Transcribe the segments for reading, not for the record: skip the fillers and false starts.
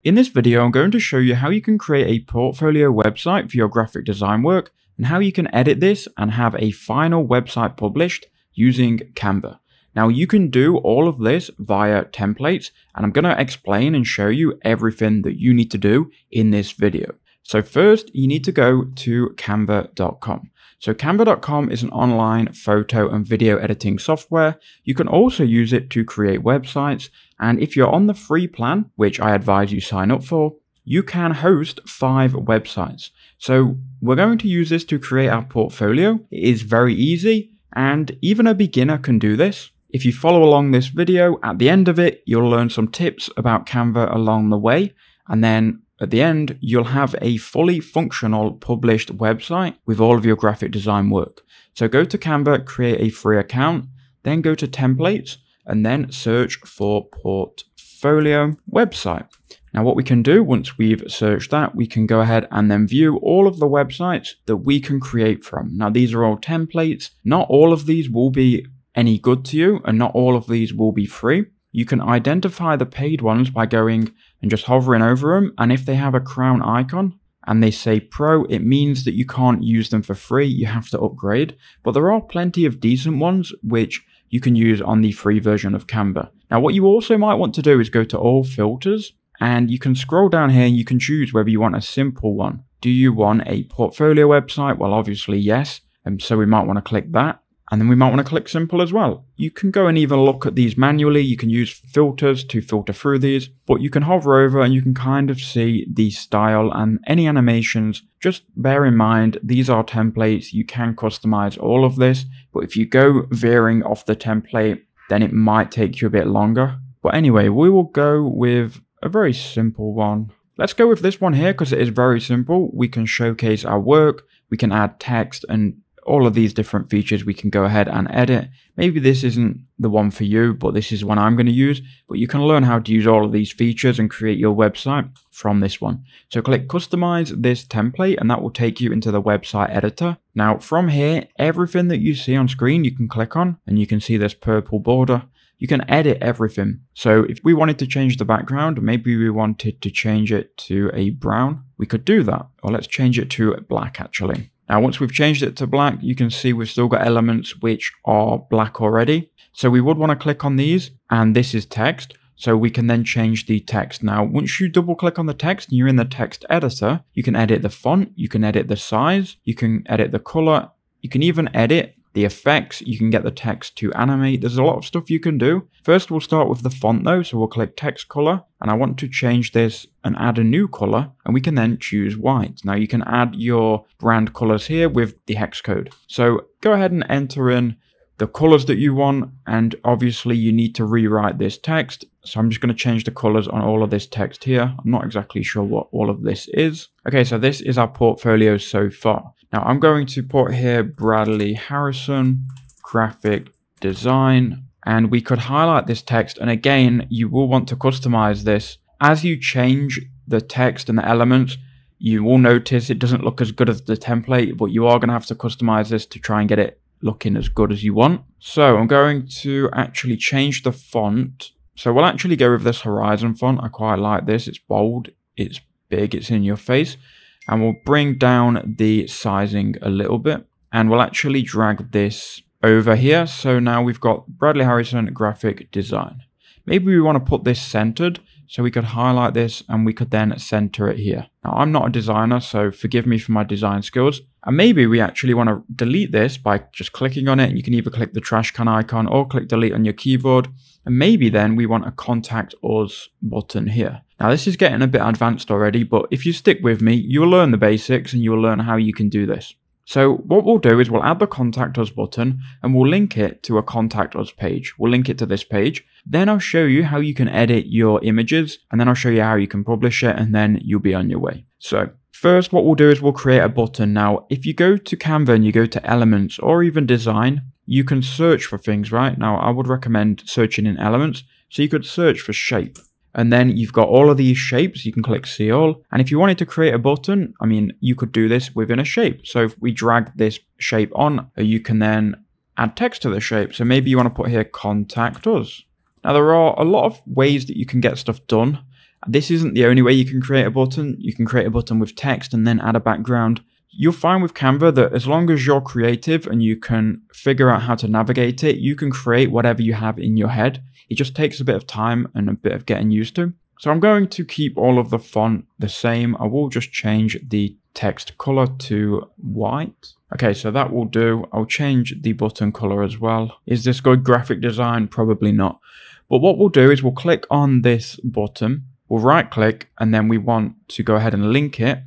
In this video, I'm going to show you how you can create a portfolio website for your graphic design work and how you can edit this and have a final website published using Canva. Now you can do all of this via templates, and I'm going to explain and show you everything that you need to do in this video. So first, you need to go to canva.com. So canva.com is an online photo and video editing software. You can also use it to create websites. And if you're on the free plan, which I advise you sign up for, you can host 5 websites. So we're going to use this to create our portfolio. It is very easy, and even a beginner can do this. If you follow along this video, at the end of it, you'll learn some tips about Canva along the way. And then at the end, you'll have a fully functional published website with all of your graphic design work. So go to Canva, create a free account, then go to templates, and then search for portfolio website. Now what we can do once we've searched that, we can go ahead and then view all of the websites that we can create from. Now these are all templates. Not all of these will be any good to you, and not all of these will be free. You can identify the paid ones by going and just hovering over them, and if they have a crown icon and they say pro, it means that you can't use them for free, you have to upgrade. But there are plenty of decent ones which you can use on the free version of Canva. Now what you also might want to do is go to all filters, and you can scroll down here and you can choose whether you want a simple one. Do you want a portfolio website? Well, obviously yes, and so we might want to click that. And then we might want to click simple as well. You can go and even look at these manually. You can use filters to filter through these, but you can hover over and you can kind of see the style and any animations. Just bear in mind, these are templates. You can customize all of this, but if you go veering off the template, then it might take you a bit longer. But anyway, we will go with a very simple one. Let's go with this one here because it is very simple. We can showcase our work. We can add text and all of these different features we can go ahead and edit. Maybe this isn't the one for you, but this is one I'm going to use. But you can learn how to use all of these features and create your website from this one. So click customize this template, and that will take you into the website editor. Now from here, everything that you see on screen, you can click on and you can see this purple border. You can edit everything. So if we wanted to change the background, maybe we wanted to change it to a brown, we could do that. Or let's change it to black actually. Now, once we've changed it to black, you can see we've still got elements which are black already. So we would want to click on these, and this is text. So we can then change the text. Now, once you double click on the text and you're in the text editor, you can edit the font, you can edit the size, you can edit the color, you can even edit the effects, you can get the text to animate. There's a lot of stuff you can do. First, we'll start with the font though. So we'll click text color, and I want to change this and add a new color, and we can then choose white. Now you can add your brand colors here with the hex code. So go ahead and enter in the colors that you want, and obviously you need to rewrite this text. So I'm just going to change the colors on all of this text here. I'm not exactly sure what all of this is. Okay, so this is our portfolio so far. Now I'm going to put here Bradley Harrison, graphic design, and we could highlight this text. And again, you will want to customize this. As you change the text and the elements, you will notice it doesn't look as good as the template, but you are going to have to customize this to try and get it looking as good as you want. So I'm going to actually change the font. So we'll actually go with this Horizon font. I quite like this. It's bold, it's big, it's in your face. And we'll bring down the sizing a little bit, and we'll actually drag this over here. So now we've got Bradley Harrison graphic design. Maybe we want to put this centered, so we could highlight this and we could then center it here. Now I'm not a designer, so forgive me for my design skills. And maybe we actually want to delete this by just clicking on it. You can either click the trash can icon or click delete on your keyboard. And maybe then we want a contact us button here. Now this is getting a bit advanced already, but if you stick with me, you'll learn the basics and you'll learn how you can do this. So what we'll do is we'll add the contact us button and we'll link it to a contact us page. We'll link it to this page. Then I'll show you how you can edit your images, and then I'll show you how you can publish it, and then you'll be on your way. So first, what we'll do is we'll create a button. Now, if you go to Canva and you go to elements or even design, you can search for things, right? Now, I would recommend searching in elements. So you could search for shape. And then you've got all of these shapes. You can click see all. And if you wanted to create a button, I mean, you could do this within a shape. So if we drag this shape on, you can then add text to the shape. So maybe you want to put here contact us. Now there are a lot of ways that you can get stuff done. This isn't the only way you can create a button. You can create a button with text and then add a background. You'll find with Canva that as long as you're creative and you can figure out how to navigate it, you can create whatever you have in your head. It just takes a bit of time and a bit of getting used to. So I'm going to keep all of the font the same. I will just change the text color to white. Okay, so that will do. I'll change the button color as well. Is this good graphic design? Probably not. But what we'll do is we'll click on this button, we'll right click, and then we want to go ahead and link it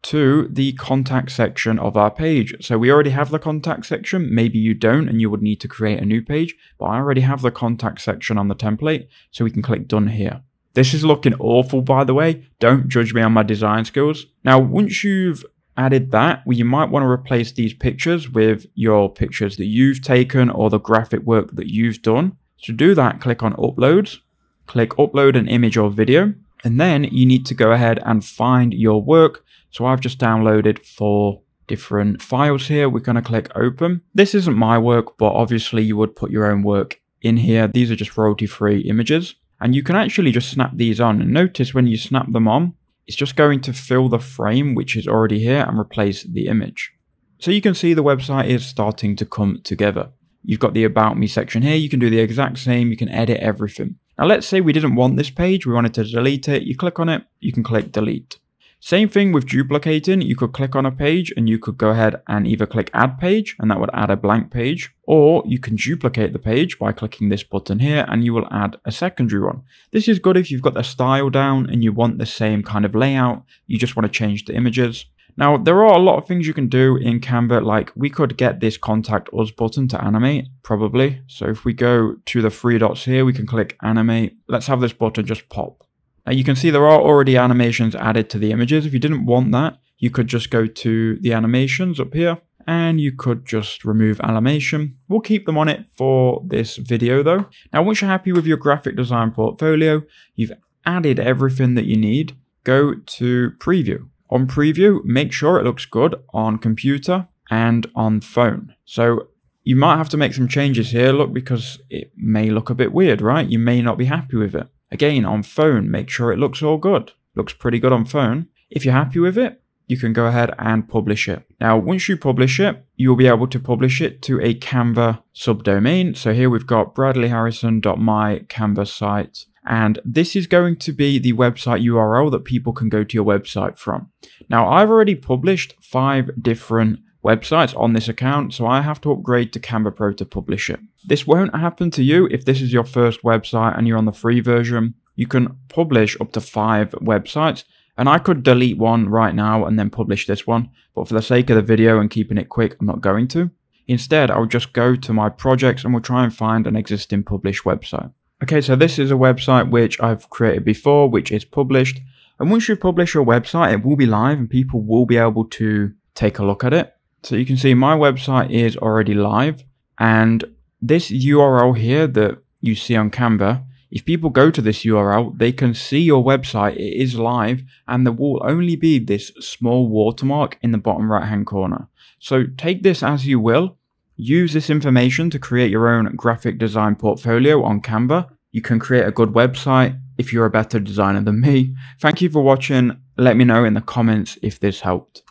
to the contact section of our page. So we already have the contact section. Maybe you don't and you would need to create a new page, but I already have the contact section on the template, so we can click done here. This is looking awful, by the way. Don't judge me on my design skills. Now, once you've added that, you might want to replace these pictures with your pictures that you've taken or the graphic work that you've done. To do that, click on Uploads, click Upload an image or video, and then you need to go ahead and find your work. So I've just downloaded 4 different files here. We're going to click Open. This isn't my work, but obviously you would put your own work in here. These are just royalty-free images. And you can actually just snap these on. And notice when you snap them on, it's just going to fill the frame, which is already here, and replace the image. So you can see the website is starting to come together. You've got the About Me section here. You can do the exact same. You can edit everything. Now, let's say we didn't want this page. We wanted to delete it. You click on it. You can click Delete. Same thing with duplicating. You could click on a page and you could go ahead and either click Add Page, and that would add a blank page, or you can duplicate the page by clicking this button here and you will add a secondary one. This is good if you've got the style down and you want the same kind of layout. You just want to change the images. Now, there are a lot of things you can do in Canva, like we could get this Contact Us button to animate, probably. So if we go to the 3 dots here, we can click Animate. Let's have this button just pop. Now you can see there are already animations added to the images. If you didn't want that, you could just go to the animations up here and you could just remove animation. We'll keep them on it for this video though. Now, once you're happy with your graphic design portfolio, you've added everything that you need, go to Preview. On Preview, make sure it looks good on computer and on phone. So you might have to make some changes here, look, because it may look a bit weird, right? You may not be happy with it. Again, on phone, make sure it looks all good. Looks pretty good on phone. If you're happy with it, you can go ahead and publish it. Now, once you publish it, you'll be able to publish it to a Canva subdomain. So here we've got bradleyharrison.mycanvasite. And this is going to be the website URL that people can go to your website from. Now, I've already published 5 different websites on this account, so I have to upgrade to Canva Pro to publish it. This won't happen to you if this is your first website and you're on the free version. You can publish up to 5 websites, and I could delete one right now and then publish this one, but for the sake of the video and keeping it quick, I'm not going to. Instead, I'll just go to my projects and we'll try and find an existing published website. Okay, so this is a website which I've created before, which is published. And once you publish your website, it will be live and people will be able to take a look at it. So you can see my website is already live, and this URL here that you see on Canva, if people go to this URL, they can see your website, it is live, and there will only be this small watermark in the bottom right hand corner. So take this as you will, use this information to create your own graphic design portfolio on Canva. You can create a good website if you're a better designer than me. Thank you for watching. Let me know in the comments if this helped.